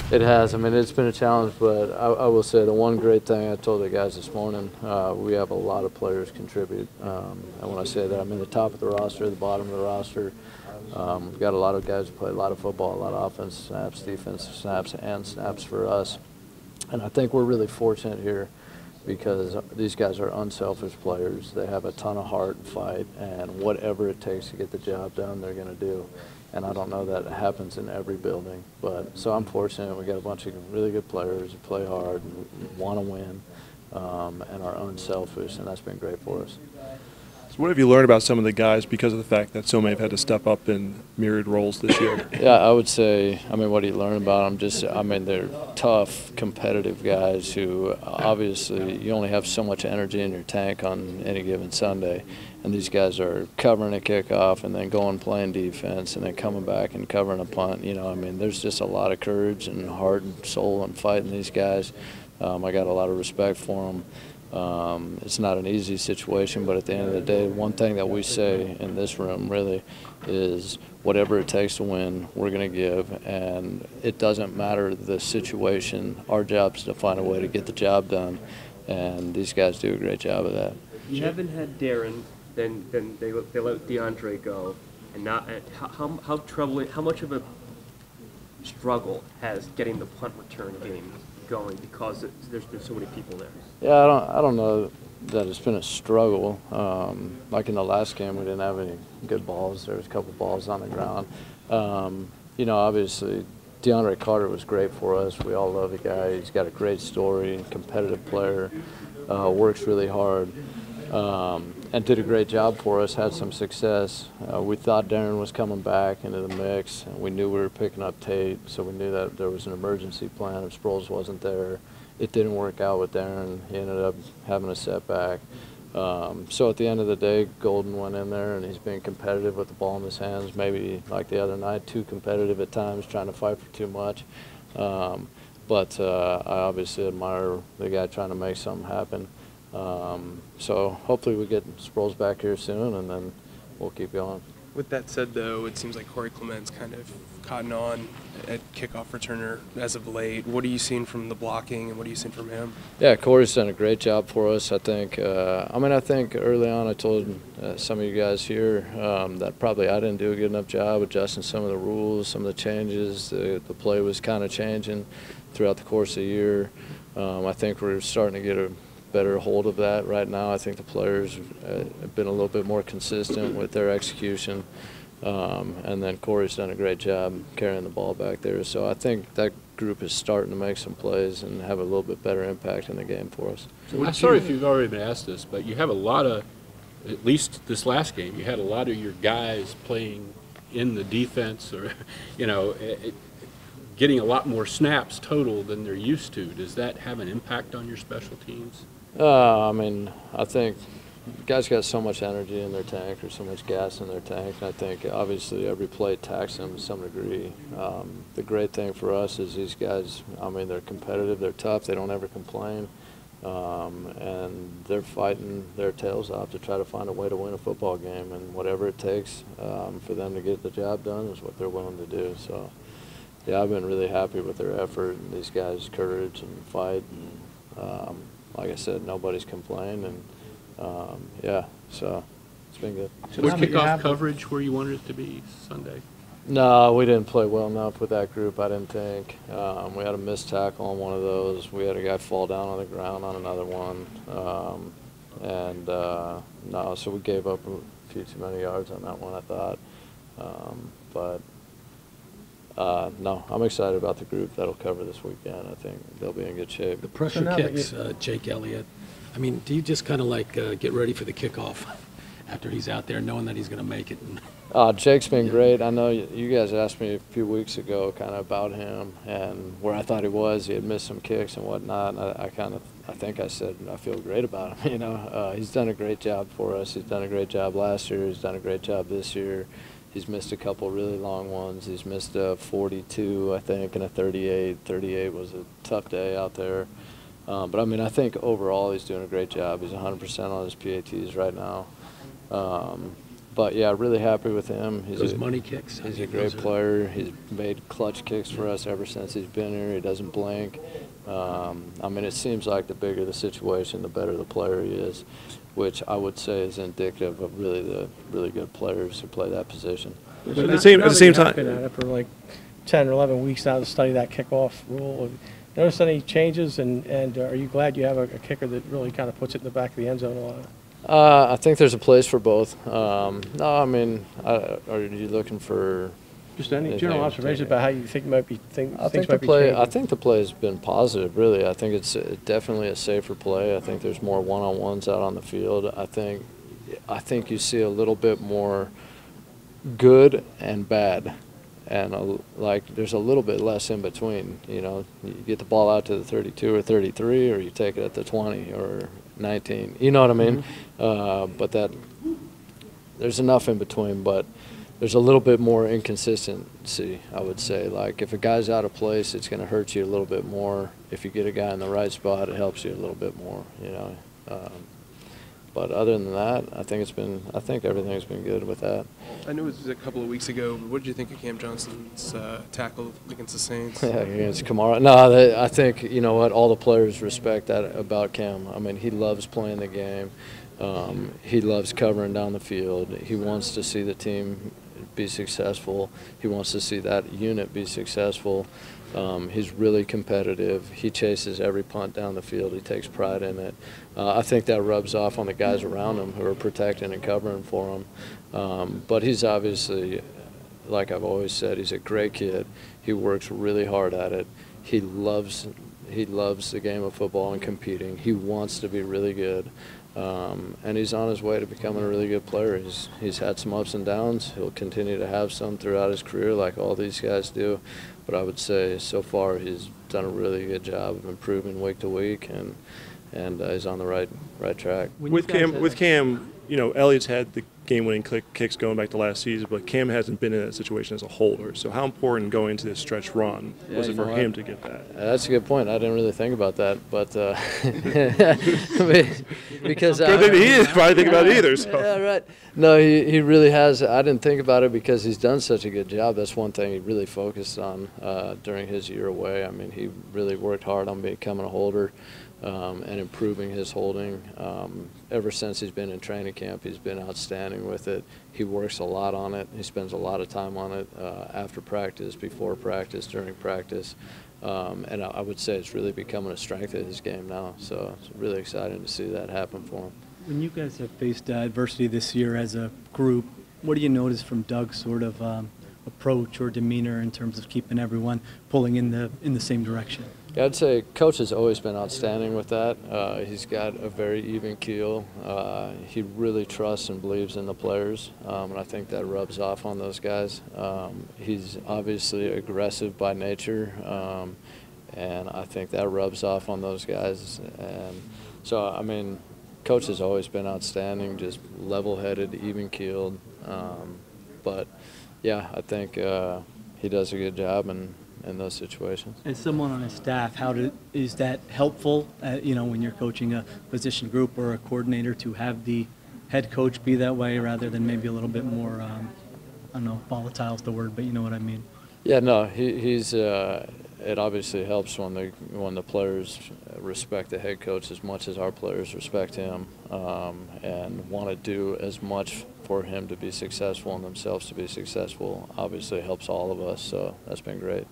It has. I mean, it's been a challenge, but I will say the one great thing I told the guys this morning, we have a lot of players contribute. And when I say that, I mean the top of the roster, the bottom of the roster. We've got a lot of guys who play a lot of football, a lot of offensive snaps, defensive snaps, and snaps for us. And I think we're really fortunate here because these guys are unselfish players. They have a ton of heart and fight, and whatever it takes to get the job done, they're going to do. And I don't know that it happens in every building, but so I'm fortunate. We got a bunch of really good players who play hard and want to win, and are unselfish, and that's been great for us. So what have you learned about some of the guys because of the fact that so many have had to step up in myriad roles this year? Yeah, I would say, I mean, what do you learn about them? I mean, they're tough, competitive guys who obviously you only have so much energy in your tank on any given Sunday. And these guys are covering a kickoff and then going playing defense and then coming back and covering a punt. You know, I mean, there's just a lot of courage and heart and soul and fight in these guys. I got a lot of respect for them. It's not an easy situation, but at the end of the day, one thing that we say in this room really is whatever it takes to win, we're going to give, and it doesn't matter the situation. Our job is to find a way to get the job done, and these guys do a great job of that. You haven't had Darren, then they let DeAndre go, and not how troubling, how much of a struggle has getting the punt return game going because there's been so many people there? Yeah, I don't know that it's been a struggle. Like in the last game, we didn't have any good balls. There was a couple balls on the ground. You know, obviously, DeAndre Carter was great for us. We all love the guy. He's got a great story, competitive player, works really hard, and did a great job for us, had some success. We thought Darren was coming back into the mix, and we knew we were picking up Tate, so we knew that there was an emergency plan if Sproles wasn't there. It didn't work out with Darren. He ended up having a setback. So at the end of the day, Golden went in there, and he's been competitive with the ball in his hands, maybe like the other night, too competitive at times, trying to fight for too much. But I obviously admire the guy trying to make something happen. So hopefully we get Sproles back here soon, and then we'll keep going. With that said, though, it seems like Corey Clement's kind of cotton on at kickoff returner as of late. What are you seeing from the blocking, and what are you seeing from him? Yeah, Corey's done a great job for us. I think. I think early on I told some of you guys here that probably I didn't do a good enough job adjusting some of the rules, some of the changes. The play was kind of changing throughout the course of the year. I think we're starting to get a better hold of that right now. I think the players have been a little bit more consistent with their execution, and then Corey's done a great job carrying the ball back there. So I think that group is starting to make some plays and have a little bit better impact in the game for us. So I'm sorry if you've already been asked this, but you have a lot of, at least this last game, you had a lot of your guys playing in the defense, or getting a lot more snaps total than they're used to. Does that have an impact on your special teams? I mean, I think guys got so much energy in their tank, or so much gas in their tank. I think obviously every play taxes them to some degree. The great thing for us is these guys, I mean, they're competitive, they're tough, they don't ever complain, and they're fighting their tails off to try to find a way to win a football game, and whatever it takes for them to get the job done is what they're willing to do. So, yeah, I've been really happy with their effort and these guys' courage and fight. And, like I said, nobody's complained, and yeah, so it's been good. So was kickoff coverage where you wanted it to be Sunday? No, we didn't play well enough with that group, I didn't think. We had a missed tackle on one of those. We had a guy fall down on the ground on another one. No, so we gave up a few too many yards on that one, I thought. No, I'm excited about the group that'll cover this weekend. I think they'll be in good shape. The pressure kicks, Jake Elliott. I mean, do you just kind of like get ready for the kickoff after he's out there, knowing that he's going to make it? Jake's been great. I know you guys asked me a few weeks ago kind of about him and where I thought he was. He had missed some kicks and whatnot. And I think I said I feel great about him. He's done a great job for us. He's done a great job last year. He's done a great job this year. He's missed a couple really long ones. He's missed a 42, I think, and a 38. 38 was a tough day out there. But, I mean, I think overall he's doing a great job. He's 100% on his PATs right now. But yeah, really happy with him. Those money kicks. He's a great player. He's made clutch kicks for us ever since he's been here. He doesn't blink. I mean, it seems like the bigger the situation, the better the player he is, which I would say is indicative of really the really good players who play that position. But at the same time, been at it for like 10 or 11 weeks now to study that kickoff rule. Have you noticed any changes, and are you glad you have a kicker that really kind of puts it in the back of the end zone a lot? I think there's a place for both. No, I mean, are you looking for Just any anything general in observations particular? about how you think might be things I think might the be play. changing? I think the play has been positive. Really, I think it's definitely a safer play. I think there's more one-on-ones out on the field. I think you see a little bit more good and bad, and like there's a little bit less in between. You know, you get the ball out to the 32 or 33, or you take it at the 20 or 19. You know what I mean? But there's enough in between, but there's a little bit more inconsistency, I would say. Like if a guy's out of place, it's going to hurt you a little bit more. If you get a guy in the right spot, it helps you a little bit more. You know. But other than that, I think everything's been good with that. I know it was a couple of weeks ago, but what did you think of Cam Johnson's tackle against the Saints? Yeah, against Kamara. No, I think, you know what, all the players respect that about Cam. I mean, he loves playing the game. He loves covering down the field. He wants to see the team be successful. He wants to see that unit be successful. He's really competitive. He chases every punt down the field. He takes pride in it. I think that rubs off on the guys around him who are protecting and covering for him. But he's obviously, like I've always said, he's a great kid. He works really hard at it. He loves the game of football and competing. He wants to be really good. And he's on his way to becoming a really good player. He's had some ups and downs. He'll continue to have some throughout his career, like all these guys do. But I would say so far he's done a really good job of improving week to week, and he's on the right track. with Cam, you know, Elliott's had the game-winning kicks going back to last season, but Cam hasn't been in that situation as a holder. So how important going into this stretch run was it for him to get that? That's a good point. I didn't really think about that, but because Good thing he didn't probably think about it either. So. Yeah, right. No, he really has. I didn't think about it because he's done such a good job. That's one thing he really focused on during his year away. I mean, he really worked hard on becoming a holder. And improving his holding. Ever since he's been in training camp, he's been outstanding with it. He works a lot on it. He spends a lot of time on it after practice, before practice, during practice. And I would say it's really becoming a strength of his game now. So it's really exciting to see that happen for him. When you guys have faced adversity this year as a group, what do you notice from Doug's sort of approach or demeanor in terms of keeping everyone pulling in the same direction? Yeah, I'd say Coach has always been outstanding with that. He's got a very even keel. He really trusts and believes in the players, and I think that rubs off on those guys. He's obviously aggressive by nature, and I think that rubs off on those guys. And so, I mean, Coach has always been outstanding, just level-headed, even-keeled. But, yeah, I think he does a good job in those situations. As someone on his staff, is that helpful, you know, when you're coaching a position group or a coordinator, to have the head coach be that way rather than maybe a little bit more, I don't know, volatile is the word, but you know what I mean? Yeah, no, he's. It obviously helps when the players respect the head coach as much as our players respect him, and want to do as much for him to be successful and themselves to be successful. Obviously, helps all of us. So that's been great.